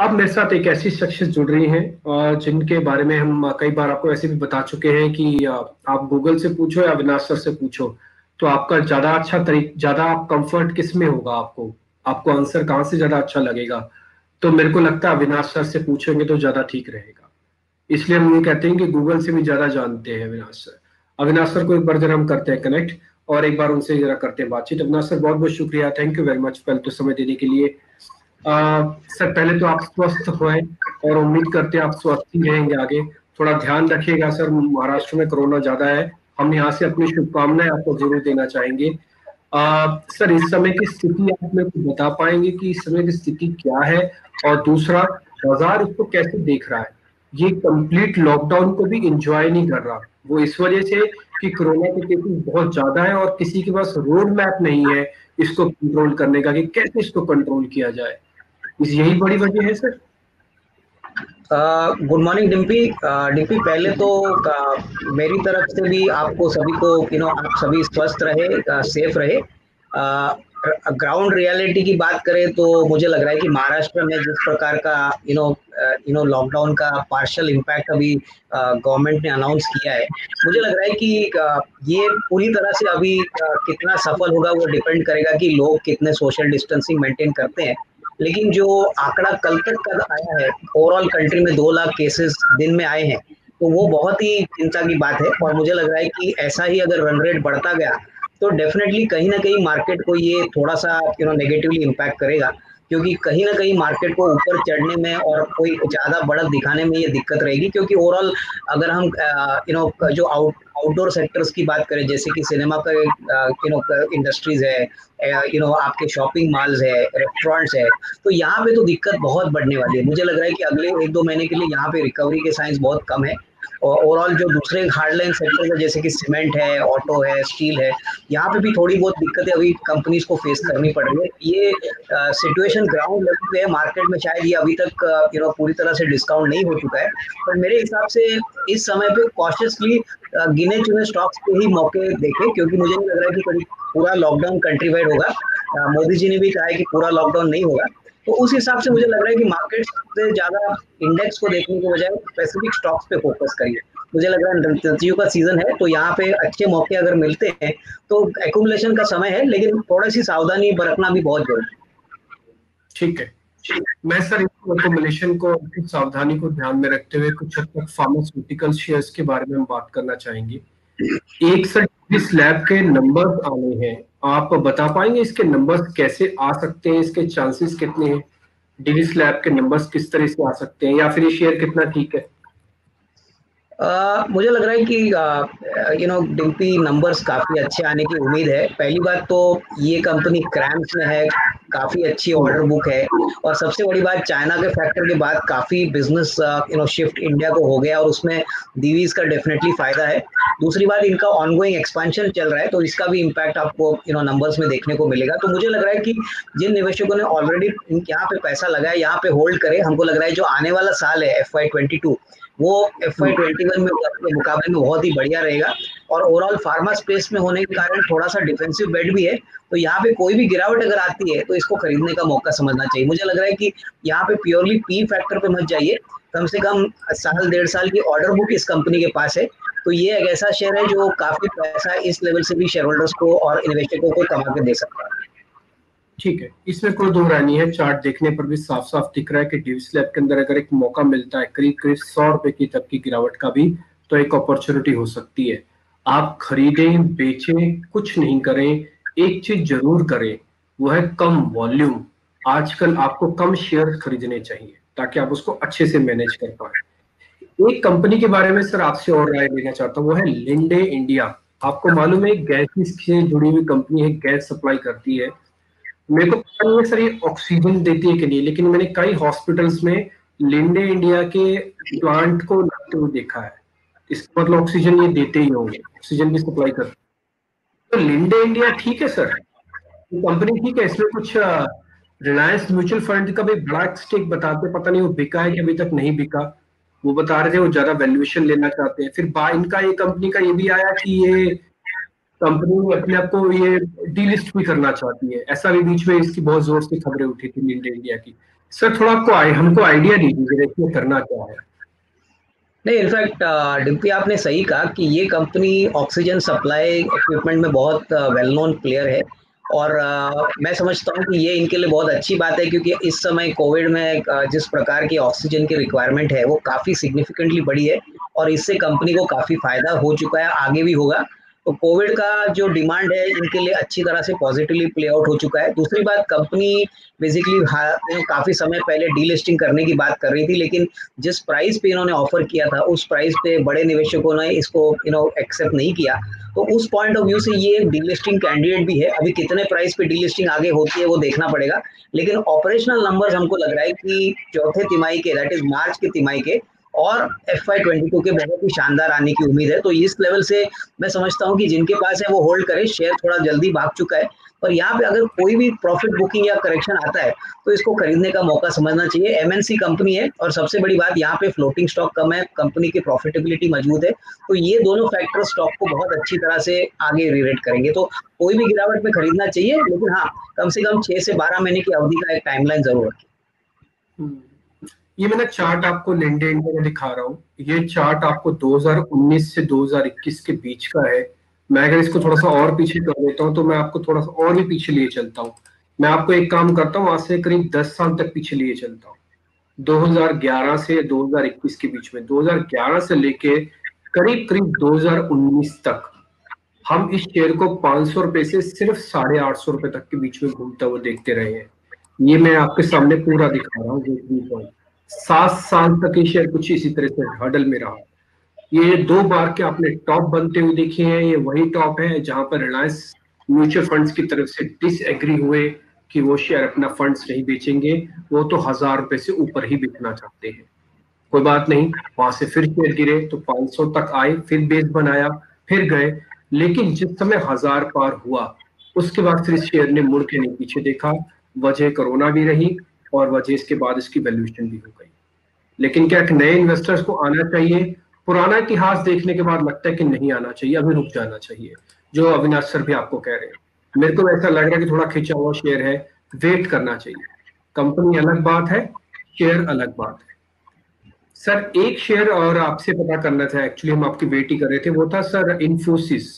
अब मेरे साथ एक ऐसी शख्सियत जुड़ रही हैं जिनके बारे में हम कई बार आपको ऐसे भी बता चुके हैं कि आप गूगल से पूछो या अविनाश सर से पूछो, तो आपका ज्यादा आप कंफर्ट किस में होगा, आपको आपको आंसर कहाँ से ज्यादा अच्छा लगेगा। तो मेरे को लगता है अविनाश सर से पूछेंगे तो ज्यादा ठीक रहेगा। इसलिए हम ये कहते हैं कि गूगल से भी ज्यादा जानते हैं अविनाश सर। अविनाश सर को एक बार जरा हम करते हैं कनेक्ट, और एक बार उनसे जरा करते हैं बातचीत। अविनाश सर, बहुत बहुत शुक्रिया, थैंक यू वेरी मच पहले तो समय देने के लिए। सर पहले तो आप स्वस्थ होए, और उम्मीद करते हैं आप स्वस्थ ही रहेंगे आगे। थोड़ा ध्यान रखिएगा सर, महाराष्ट्र में कोरोना ज्यादा है। हम यहाँ से अपनी शुभकामनाएं आपको जरूर देना चाहेंगे। सर, इस समय की स्थिति आप मेरे को बता पाएंगे कि इस समय की स्थिति क्या है, और दूसरा, बाजार इसको कैसे देख रहा है। ये कंप्लीट लॉकडाउन को भी इंजॉय नहीं कर रहा, वो इस वजह से कि कोरोना के केसेस बहुत ज्यादा है और किसी के पास रोड मैप नहीं है इसको कंट्रोल करने का, कि कैसे इसको कंट्रोल किया जाए। यही बड़ी वजह है sir. Good morning Dimpy. Dimpy, पहले तो मेरी तरफ से भी आपको सभी को आप सभी स्वस्थ रहे, सेफ रहे। ग्राउंड रियलिटी की बात करें तो मुझे लग रहा है कि महाराष्ट्र में जिस प्रकार का लॉकडाउन का पार्शियल इम्पैक्ट अभी गवर्नमेंट ने अनाउंस किया है, मुझे लग रहा है कि ये पूरी तरह से अभी कितना सफल होगा वो डिपेंड करेगा कि लोग कितने सोशल डिस्टेंसिंग मेंटेन करते हैं। लेकिन जो आंकड़ा कल तक का आया है, ओवरऑल कंट्री में 2 लाख केसेस दिन में आए हैं, तो वो बहुत ही चिंता की बात है। और मुझे लग रहा है कि ऐसा ही अगर रन रेट बढ़ता गया तो डेफिनेटली कहीं ना कहीं मार्केट को ये थोड़ा सा नेगेटिवली इम्पैक्ट करेगा, क्योंकि कहीं ना कहीं मार्केट को ऊपर चढ़ने में और कोई ज्यादा बढ़त दिखाने में ये दिक्कत रहेगी। क्योंकि ओवरऑल अगर हम जो आउटडोर सेक्टर्स की बात करें, जैसे कि सिनेमा का इंडस्ट्रीज है, आपके शॉपिंग मॉल्स है, रेस्टोरेंट्स है, तो यहाँ पे तो दिक्कत बहुत बढ़ने वाली है। मुझे लग रहा है कि अगले 1-2 महीने के लिए यहाँ पे रिकवरी के साइंस बहुत कम है। और ओवरऑल जो दूसरे हार्डलाइन सेक्टर है, जैसे कि सीमेंट है, ऑटो है, स्टील है, यहाँ पे भी थोड़ी बहुत दिक्कतें अभी कंपनीज को फेस करनी पड़ रही है। ये सिचुएशन ग्राउंड लेवल पे है मार्केट में, शायद ये अभी तक पूरी तरह से डिस्काउंट नहीं हो चुका है। पर मेरे हिसाब से इस समय पे कॉशियसली गिने चुने स्टॉक्स पे ही मौके देखे, क्योंकि मुझे नहीं लग रहा है कि कभी पूरा लॉकडाउन कंट्री वाइड होगा। मोदी जी ने भी कहा है कि पूरा लॉकडाउन नहीं होगा। तो उस हिसाब से मुझे लग रहा है कि मार्केट से ज्यादा इंडेक्स को देखने के बजाय स्पेसिफिक स्टॉक्स पे फोकस करिए। मुझे लग रहा है नतियों का सीजन है, तो यहाँ पे अच्छे मौके अगर मिलते हैं तो एक्यूमुलेशन का समय है, लेकिन थोड़ी सी सावधानी बरतना भी बहुत जरूरी है। ठीक है, मैं सर एकोमोलेशन को, सावधानी को ध्यान में रखते हुए कुछ हद तक फार्मास्यूटिकल शेयर्स के बारे में हम बात करना चाहेंगे। एक सर इस लैब के नंबर्स आने हैं, आप बता पाएंगे इसके नंबर्स कैसे आ सकते हैं, इसके चांसेस कितने हैं, डिविस लैब के नंबर्स किस तरह से आ सकते हैं, या फिर ये शेयर कितना ठीक है। मुझे लग रहा है कि डिम्पी नंबर्स काफी अच्छे आने की उम्मीद है। पहली बात तो ये कंपनी क्रैम्स में है, काफी अच्छी ऑर्डर बुक है, और सबसे बड़ी बात चाइना के फैक्टर के बाद काफी बिजनेस शिफ्ट इंडिया को हो गया, और उसमें दीवीज का डेफिनेटली फायदा है। दूसरी बात, इनका ऑनगोइंग एक्सपेंशन चल रहा है, तो इसका भी इम्पैक्ट आपको नंबर्स में देखने को मिलेगा। तो मुझे लग रहा है कि जिन निवेशकों ने ऑलरेडी यहाँ पे पैसा लगाया, यहाँ पे होल्ड करे। हमको लग रहा है जो आने वाला साल है FY22, वो FY21 में के मुकाबले में बहुत ही बढ़िया रहेगा। और ओवरऑल फार्मा स्पेस में होने के कारण थोड़ा सा डिफेंसिव बेट भी है, तो यहाँ पे कोई भी गिरावट अगर आती है तो इसको खरीदने का मौका समझना चाहिए। मुझे लग रहा है कि यहाँ पे प्योरली पी फैक्टर पे मत जाइए। कम से कम साल 1.5 साल की ऑर्डर बुक इस कंपनी के पास है, तो ये एक ऐसा शेयर है जो काफी पैसा इस लेवल से भी शेयर होल्डर्स को और इन्वेस्टरों को कमा के दे सकता है। ठीक है, इसमें कोई दो राय नहीं है, चार्ट देखने पर भी साफ साफ दिख रहा है कि डिविस लैब के अंदर अगर एक मौका मिलता है करीब करीब 100 रुपए की तक की गिरावट का भी, तो एक अपॉर्चुनिटी हो सकती है। आप खरीदें बेचें कुछ नहीं करें, एक चीज जरूर करें, वो है कम वॉल्यूम। आजकल आपको कम शेयर खरीदने चाहिए ताकि आप उसको अच्छे से मैनेज कर पाए। एक कंपनी के बारे में सर आपसे और राय लेना चाहता हूँ, वो है लिंडे इंडिया। आपको मालूम है गैस से जुड़ी हुई कंपनी है, गैस सप्लाई करती है। मेरे को पता नहीं है सर ये ऑक्सीजन देती है कि नहीं, लेकिन मैंने कई हॉस्पिटल्स में लिंडे इंडिया के प्लांट को लगते हुए देखा है। इसका मतलब ऑक्सीजन ये देते ही होंगे, ऑक्सीजन की सप्लाई करते हैं। तो लिंडे इंडिया ठीक है सर, कंपनी ठीक है। इसमें कुछ रिलायंस म्यूचुअल फंड का भी बड़ा स्टेक बताते, पता नहीं वो बिका है कि अभी तक नहीं बिका। वो बता रहे थे वो ज्यादा वैल्यूएशन लेना चाहते हैं। फिर इनका ये कंपनी का ये भी आया कि ये कंपनी अपने आप को ये डीलिस्ट भी करना चाहती है, ऐसा भी बीच में इसकी बहुत जोर से खबरें उठी थी लिंडे इंडिया की। सर थोड़ा आपको हमको आइडिया दीजिए इसमें करना क्या है। नहीं, इनफैक्ट डिम्पी आपने सही कहा कि ये कंपनी ऑक्सीजन सप्लाई इक्विपमेंट में बहुत वेल नोन प्लेयर है। और मैं समझता हूँ कि ये इनके लिए बहुत अच्छी बात है, क्योंकि इस समय कोविड में जिस प्रकार की ऑक्सीजन की रिक्वायरमेंट है वो काफ़ी सिग्निफिकेंटली बढ़ी है, और इससे कंपनी को काफ़ी फायदा हो चुका है, आगे भी होगा। तो कोविड का जो डिमांड है इनके लिए अच्छी तरह से पॉजिटिवली प्ले आउट हो चुका है। दूसरी बात, कंपनी बेसिकली काफ़ी समय पहले डीलिस्टिंग करने की बात कर रही थी, लेकिन जिस प्राइस पे इन्होंने ऑफर किया था उस प्राइस पे बड़े निवेशकों ने इसको एक्सेप्ट नहीं किया। तो उस पॉइंट ऑफ व्यू से ये एक डीलिस्टिंग कैंडिडेट भी है। अभी कितने प्राइस पे डीलिस्टिंग आगे होती है वो देखना पड़ेगा, लेकिन ऑपरेशनल नंबर्स हमको लग रहा है कि चौथे तिमाही के, दैट इज मार्च के तिमाही के और FY22 के बहुत ही शानदार आने की उम्मीद है। तो इस लेवल से मैं समझता हूँ कि जिनके पास है वो होल्ड करे। शेयर थोड़ा जल्दी भाग चुका है, पर यहाँ पे अगर कोई भी प्रॉफिट बुकिंग या करेक्शन आता है तो इसको खरीदने का मौका समझना चाहिए। MNC कंपनी है, और सबसे बड़ी बात यहाँ पे फ्लोटिंग स्टॉक कम है, कंपनी की प्रॉफिटेबिलिटी मजबूत है। तो ये दोनों फैक्टर स्टॉक को बहुत अच्छी तरह से आगे रिलेट करेंगे। तो कोई भी गिरावट में खरीदना चाहिए, लेकिन हाँ, कम से कम 6 से 12 महीने की अवधि का एक टाइमलाइन जरूर रखें। ये मैंने चार्ट आपको लिंक्डइन इंडिया में दिखा रहा हूँ। ये चार्ट आपको 2019 से 2021 के बीच का है। मैं अगर इसको थोड़ा सा और पीछे कर देता हूँ तो मैं आपको थोड़ा सा और भी पीछे लिए चलता हूँ। मैं आपको एक काम करता हूँ, आज से करीब 10 साल तक पीछे लिए चलता हूँ। 2011 से 2021 के बीच में, 2011 से लेके करीब करीब 2019 तक हम इस शेयर को 500 रुपए से सिर्फ 850 रुपए तक के बीच में घूमता हुआ देखते रहे हैं। ये मैं आपके सामने पूरा दिखा रहा हूँ। 7 साल तक ये शेयर कुछ इसी तरह से हर्डल में रहा। ये 2 बार के आपने टॉप बनते हुए देखे हैं। ये वही टॉप है जहां पर रिलायंस म्यूचुअल फंड्स की तरफ से डिसएग्री हुए कि वो शेयर अपना फंड्स नहीं बेचेंगे, वो तो 1000 रुपए से ऊपर ही बेचना चाहते हैं। कोई बात नहीं, वहां से फिर शेयर गिरे तो 500 तक आए, फिर बेस बनाया, फिर गए। लेकिन जिस समय 1000 पार हुआ उसके बाद फिर शेयर ने मुड़ के नहीं पीछे देखा। वजह कोरोना भी रही और वजह इसके बाद इसकी वैल्यूएशन भी हो गई। लेकिन क्या नए इन्वेस्टर्स को आना चाहिए? पुराना इतिहास देखने के बाद लगता है कि नहीं आना चाहिए, अभी रुक जाना चाहिए, जो अविनाश सर भी आपको कह रहे हैं। मेरे को ऐसा लग रहा है कि थोड़ा खिंचा हुआ शेयर है, वेट करना चाहिए। कंपनी अलग बात है, शेयर अलग बात है। सर एक शेयर और आपसे पता करना था, एक्चुअली हम आपकी वेट ही कर रहे थे, वो था सर इन्फोसिस।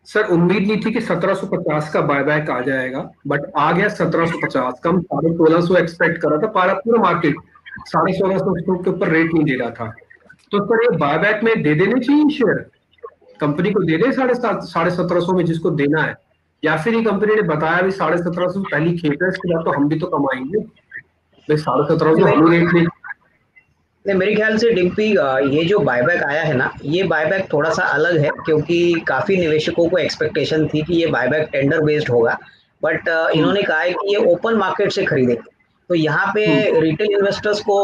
सर उम्मीद नहीं थी कि 1750 का बायबैक आ जाएगा, बट आ गया 1750। कम 1650 एक्सपेक्ट करा था, पूरा मार्केट 1650 के ऊपर रेट नहीं दे रहा था। तो सर ये बायबैक में दे देने चाहिए शेयर, कंपनी को दे दे 1750 में जिसको देना है, या फिर ये कंपनी ने बताया भी 1750 पहली खेप है, इसके बाद तो हम भी तो कमाएंगे भाई, 1750 हम रेट नहीं। नहीं, मेरे ख्याल से डिम्पी ये जो बायबैक आया है ना, ये बायबैक थोड़ा सा अलग है, क्योंकि काफी निवेशकों को एक्सपेक्टेशन थी कि ये बायबैक टेंडर बेस्ड होगा, बट इन्होंने कहा है कि ये ओपन मार्केट से खरीदेंगे। तो यहाँ पे रिटेल इन्वेस्टर्स को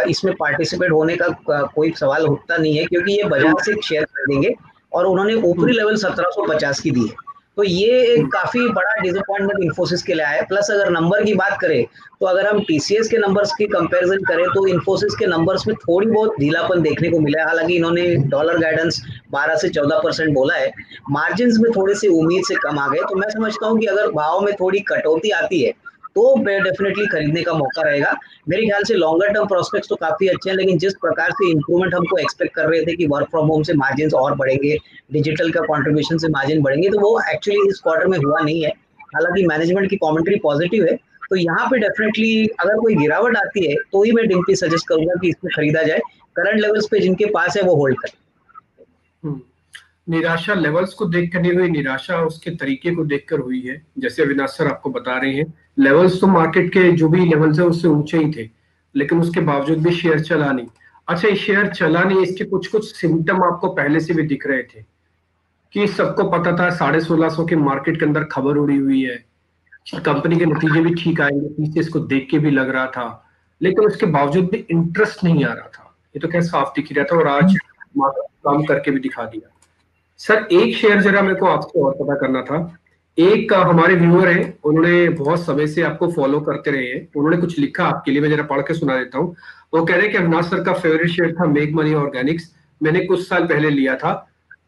इसमें पार्टिसिपेट होने का कोई सवाल उठता नहीं है, क्योंकि ये बाजार से शेयर खरीदेंगे, और उन्होंने ऊपरी लेवल 1750 की दी है। तो ये एक काफी बड़ा डिसअपॉइंटमेंट इन्फोसिस के लिए आया है। प्लस अगर नंबर की बात करें तो अगर हम TCS के नंबर्स की कंपैरिजन करें तो इन्फोसिस के नंबर्स में थोड़ी बहुत ढीलापन देखने को मिला है। हालांकि इन्होंने डॉलर गाइडेंस 12 से 14% बोला है, मार्जिन में थोड़े से उम्मीद से कम आ गए। तो मैं समझता हूँ कि अगर भाव में थोड़ी कटौती आती है तो डेफिनेटली खरीदने का मौका रहेगा। मेरे ख्याल से लॉन्गर टर्म प्रोस्पेक्ट्स तो काफी अच्छे हैं, लेकिन जिस प्रकार से इंप्रूवमेंट हमको एक्सपेक्ट कर रहे थे कि वर्क फ्रॉम होम से मार्जिन और बढ़ेंगे, डिजिटल का कंट्रीब्यूशन से मार्जिन बढ़ेंगे, तो वो एक्चुअली इस क्वार्टर में हुआ नहीं है। हालांकि मैनेजमेंट की कमेंट्री पॉजिटिव है, तो यहाँ पे डेफिनेटली अगर कोई गिरावट आती है तो ही मैं डिम्पी सजेस्ट करूंगा कि इसमें खरीदा जाए। करंट लेवल्स पे जिनके पास है वो होल्ड करें। निराशा लेवल्स को देखकर नहीं हुई, निराशा उसके तरीके को देखकर हुई है। जैसे अविनाश सर आपको बता रहे हैं, लेवल्स तो मार्केट के जो भी लेवल्स है उससे ऊंचे ही थे, लेकिन उसके बावजूद भी शेयर चला नहीं। अच्छा, ये शेयर चला नहीं, इसके कुछ कुछ सिम्टम आपको पहले से भी दिख रहे थे कि सबको पता था 1650 के मार्केट के अंदर खबर उड़ी हुई है, कंपनी के नतीजे भी ठीक आएंगे, पीछे इसको देख के भी लग रहा था, लेकिन उसके बावजूद भी इंटरेस्ट नहीं आ रहा था। ये तो क्या साफ दिख रहा था, और आज काम करके भी दिखा दिया। सर एक शेयर जरा मेरे को आपसे और पता करना था। एक हमारे व्यूअर हैं, उन्होंने बहुत समय से आपको फॉलो करते रहे हैं, उन्होंने कुछ लिखा आपके लिए, मैं जरा पढ़ के सुना देता हूँ। वो कह रहे हैं कि अविनाश सर का फेवरेट शेयर था मेक मनी ऑर्गेनिक्स, मैंने कुछ साल पहले लिया था,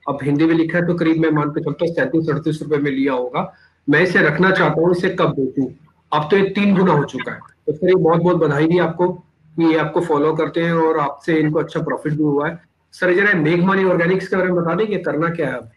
अब हिंदी में लिखा है तो करीब मैं मान के चलता हूँ 37-38 रुपए में लिया होगा। मैं इसे रखना चाहता हूँ, इसे कब बेचूं? अब तो ये 3 गुना हो चुका है, तो सर ये बहुत बहुत बधाई दी आपको कि ये आपको फॉलो करते हैं और आपसे इनको अच्छा प्रॉफिट भी हुआ है। सर जरा मेक मनी ऑर्गेनिक्स के बारे में बता देंगे, करना क्या है अब?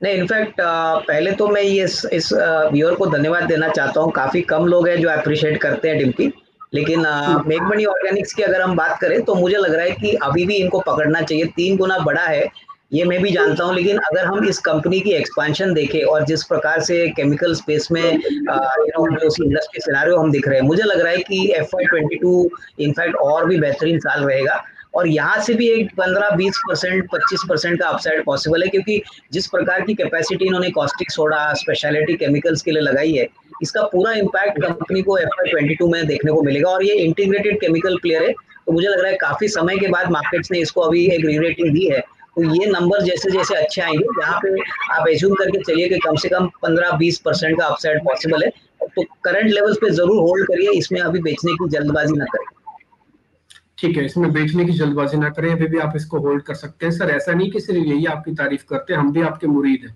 नहीं, इनफैक्ट पहले तो मैं ये इस व्यूअर को धन्यवाद देना चाहता हूँ। काफी कम लोग हैं जो अप्रिशिएट करते हैं डिम्पी, लेकिन मेक मनी ऑर्गेनिक्स की अगर हम बात करें तो मुझे लग रहा है कि अभी भी इनको पकड़ना चाहिए। 3 गुना बड़ा है ये मैं भी जानता हूँ, लेकिन अगर हम इस कंपनी की एक्सपेंशन देखें और जिस प्रकार से केमिकल स्पेस में जो इंडस्ट्री सिनेरियो हम दिख रहे हैं, मुझे लग रहा है कि FY22 इनफैक्ट और भी बेहतरीन साल रहेगा। और यहाँ से भी एक 15-20%, 25% का अपसाइड पॉसिबल है, क्योंकि जिस प्रकार की कैपेसिटी इन्होंने कॉस्टिक सोडा स्पेशलिटी केमिकल्स के लिए लगाई है, इसका पूरा इम्पैक्ट कंपनी को FY22 में देखने को मिलेगा। और ये इंटीग्रेटेड केमिकल प्लेयर है, तो मुझे लग रहा है काफी समय के बाद मार्केट्स ने इसको अभी एक री-रेटिंग दी है। तो ये नंबर जैसे जैसे अच्छे आएंगे, जहाँ पे आप एज्यूम करके चलिए कि कम से कम 15-20% का अपसाइड पॉसिबल है, तो करंट लेवल्स पे जरूर होल्ड करिए, इसमें अभी बेचने की जल्दबाजी ना करें। ठीक है, इसमें बेचने की जल्दबाजी ना करें, अभी भी आप इसको होल्ड कर सकते हैं। सर ऐसा नहीं कि सिर्फ यही आपकी तारीफ करते हैं, हम भी आपके मुरीद हैं।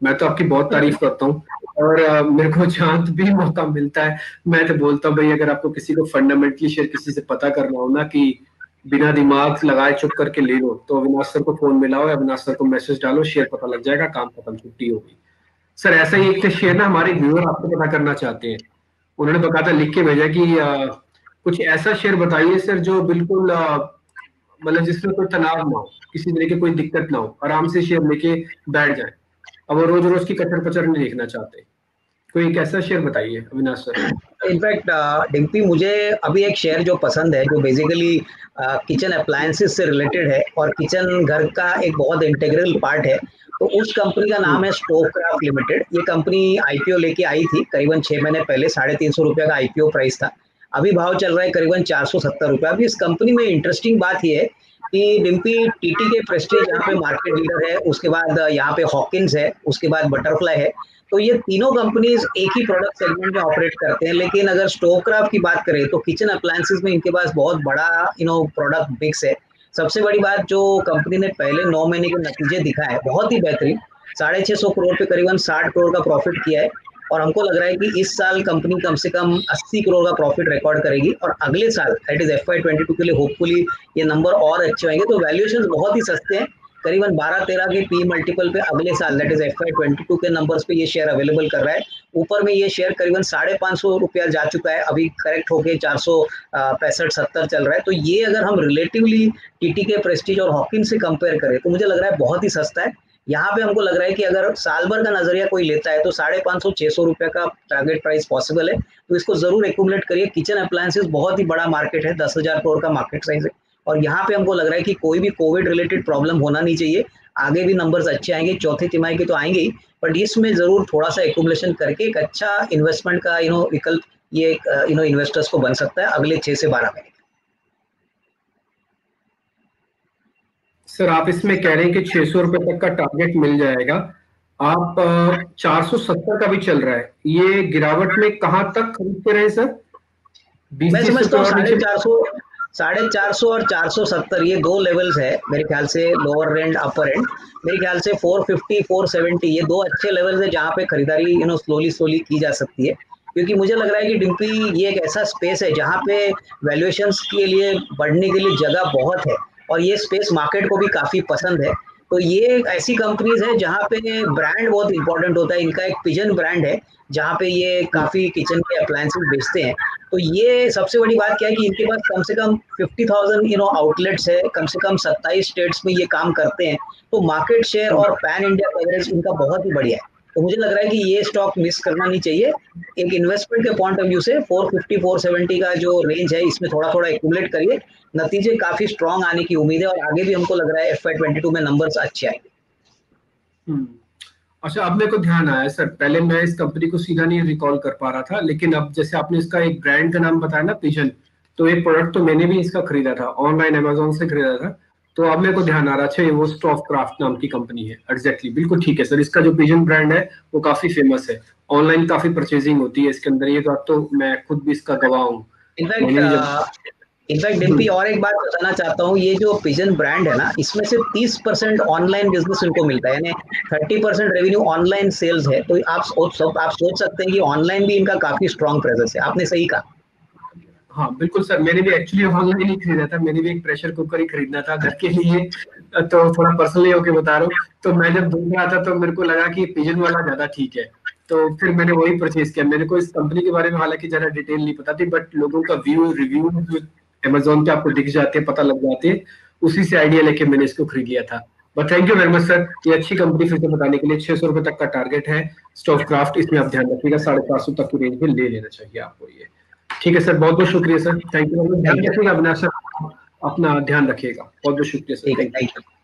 मैं तो आपकी बहुत तारीफ करता हूँ, और मेरे को जहां भी मौका मिलता है मैं तो बोलता हूँ भाई, अगर आपको किसी को फंडामेंटली शेयर किसी से पता करना हो ना, कि बिना दिमाग लगाए चुप करके ले लो, तो अविनाश सर को फोन मिलाओ, अविनाश सर को मैसेज डालो, शेयर पता लग जाएगा, काम खत्म, छुट्टी होगी। सर ऐसा ही एक शेयर ना हमारे व्यूअर आपको पता करना चाहते हैं, उन्होंने बकायदा लिख के भेजा कि कुछ ऐसा शेयर बताइए सर जो बिल्कुल मतलब जिसमें कोई तनाव ना हो, किसी तरह की कोई दिक्कत ना हो, आराम से शेयर लेके बैठ जाए। अब वो रोज रोज की कचर पचर नहीं देखना चाहते, कोई एक ऐसा शेयर बताइए अविनाश सर। इनफैक्ट डिम्पी, मुझे अभी एक शेयर जो पसंद है, जो बेसिकली किचन अप्लायंसेस से रिलेटेड है और किचन घर का एक बहुत इंटीग्रल पार्ट है, तो उस कंपनी का नाम है स्टोवक्राफ्ट लिमिटेड। ये कंपनी आईपीओ लेके आई थी करीबन 6 महीने पहले, 350 रुपये का आईपीओ प्राइस था। अभी भाव चल रहा है करीबन 470 रुपये। अभी इस कंपनी में इंटरेस्टिंग बात यह है कि डिम्पी, टीटी के प्रेस्टीज यहाँ पे मार्केट लीडर है, उसके बाद यहाँ पे हॉकिंस है, उसके बाद बटरफ्लाई है। तो ये तीनों कंपनीज एक ही प्रोडक्ट सेगमेंट में ऑपरेट करते हैं, लेकिन अगर स्टोवक्राफ्ट की बात करें तो किचन अप्लायंसेस में इनके पास बहुत बड़ा प्रोडक्ट मिक्स है। सबसे बड़ी बात, जो कंपनी ने पहले 9 महीने के नतीजे दिखाए बहुत ही बेहतरीन, 650 करोड़ पे करीबन 60 करोड़ का प्रॉफिट किया है। और हमको लग रहा है कि इस साल कंपनी कम से कम 80 करोड़ का प्रॉफिट रिकॉर्ड करेगी, और अगले साल दैट इज FY22 के लिए होपफुली ये नंबर और अच्छे होंगे। तो वैल्यूएशन बहुत ही सस्ते हैं, करीबन 12-13 के पी मल्टीपल पे अगले साल दैट इज FY22 के नंबर्स पे ये शेयर अवेलेबल कर रहा है। ऊपर में ये शेयर करीबन 550 रुपया जा चुका है, अभी करेक्ट होके 465-70 चल रहा है। तो ये अगर हम रिलेटिवली टीटी के प्रेस्टीज और हॉकिंस से कंपेयर करें तो मुझे लग रहा है बहुत ही सस्ता है। यहाँ पे हमको लग रहा है कि अगर साल भर का नजरिया कोई लेता है तो 550-600 रुपये का टारगेट प्राइस पॉसिबल है, तो इसको जरूर एक्यूमुलेट करिए। किचन अप्लायंसेस बहुत ही बड़ा मार्केट है, 10,000 करोड़ का मार्केट साइज है, और यहाँ पे हमको लग रहा है कि कोई भी कोविड रिलेटेड प्रॉब्लम होना नहीं चाहिए। आगे भी नंबर्स अच्छे आएंगे, चौथी तिमाही के तो आएंगे ही, बट इसमें जरूर थोड़ा सा एक्यूमुलेशन करके एक अच्छा इन्वेस्टमेंट का विकल्प ये इन्वेस्टर्स को बन सकता है अगले 6 से 12 महीने। सर आप इसमें कह रहे हैं कि 600 रुपए तक का टारगेट मिल जाएगा, आप 470 का भी चल रहा है, ये गिरावट में कहां तक खरीदते रहे सर? मैं समझता हूँ 450 और 470 ये दो लेवल्स है मेरे ख्याल से, लोअर एंड अपर एंड। मेरे ख्याल से 450-470 ये दो अच्छे लेवल्स है जहाँ पे खरीदारी स्लोली की जा सकती है, क्योंकि मुझे लग रहा है कि डिम्पी ये एक ऐसा स्पेस है जहाँ पे वैल्यूएशंस के लिए बढ़ने के लिए जगह बहुत है, और ये स्पेस मार्केट को भी काफी पसंद है। तो ये ऐसी कंपनीज है जहाँ पे ब्रांड बहुत इंपॉर्टेंट होता है। इनका एक पिजन ब्रांड है जहाँ पे ये काफी किचन के अप्लायंसेस बेचते हैं। तो ये सबसे बड़ी बात क्या है कि इनके पास कम से कम 50,000 आउटलेट्स है, कम से कम 27 स्टेट्स में ये काम करते हैं। तो मार्केट शेयर और पैन इंडिया कवरेज इनका बहुत ही बढ़िया है। तो मुझे लग रहा है कि ये स्टॉक मिस करना नहीं चाहिए। एक इन्वेस्टमेंट के पॉइंट ऑफ व्यू से 450-470 का जो रेंज है, इसमें थोड़ा थोड़ा एक्यूमुलेट करिए, नतीजे काफी स्ट्रॉन्ग आने की उम्मीद है, और आगे भी हमको लग रहा है FY22 में नंबर्स अच्छे आएंगे। अच्छा, अब मेरे को ध्यान आया सर, पहले मैं इस कंपनी को सीधा नहीं रिकॉल कर पा रहा था, लेकिन अब जैसे आपने इसका एक ब्रांड का नाम बताया ना, पिजन, तो एक प्रोडक्ट तो मैंने भी इसका खरीदा था, ऑनलाइन अमेजोन से खरीदा था, तो अब मेरे को ध्यान आ रहा है, वो स्टोवक्राफ्ट नाम की कंपनी है। एग्जैक्टली, बिल्कुल ठीक है सर, इसका जो पिजन ब्रांड है वो काफी फेमस है, ऑनलाइन काफी परचेजिंग होती है इसके अंदर, ये बात तो मैं खुद भी इसका गवाह हूँ। इनफैक्ट इनफैक्ट डिम्पी और एक बात बताना चाहता हूँ, ये जो पिजन ब्रांड है ना, इसमें से 30% ऑनलाइन बिजनेस इनको मिलता है, यानी 30% रेवेन्यू ऑनलाइन सेल्स है। तो आप सोच सकते हैं कि ऑनलाइन भी इनका काफी स्ट्रॉन्ग प्रेजेंस है। आपने सही कहा। हाँ बिल्कुल सर, मैंने भी एक्चुअली ऑनलाइन ही खरीदा था, मैंने भी एक प्रेशर कुकर ही खरीदना था घर के लिए, तो थोड़ा पर्सनली होके बता रहा हूँ। तो मैं जब ढूंढ रहा था तो मेरे को लगा कि पिजन वाला ज्यादा ठीक है, तो फिर मैंने वही परचेज किया। मेरे को इस कंपनी के बारे में हालांकि ज्यादा डिटेल नहीं पता थी, बट लोगों का रिव्यू जो अमेजोन पे आपको दिख जाते हैं, पता लग जाते हैं, उसी से आइडिया लेके मैंने इसको खरीद लिया था। But thank you very much sir, ये अच्छी कंपनी फिर से बताने के लिए। 600 रुपए तक का टारगेट है स्टॉफ क्राफ्ट, इसमें आप ध्यान रखिएगा, 750 तक की रेंज में ले लेना चाहिए आपको ये। ठीक है सर, बहुत बहुत शुक्रिया सर, थैंक यू। ध्यान रखिएगा अविनाश सर, अपना ध्यान रखिएगा, बहुत बहुत शुक्रिया सर, थैंक यू।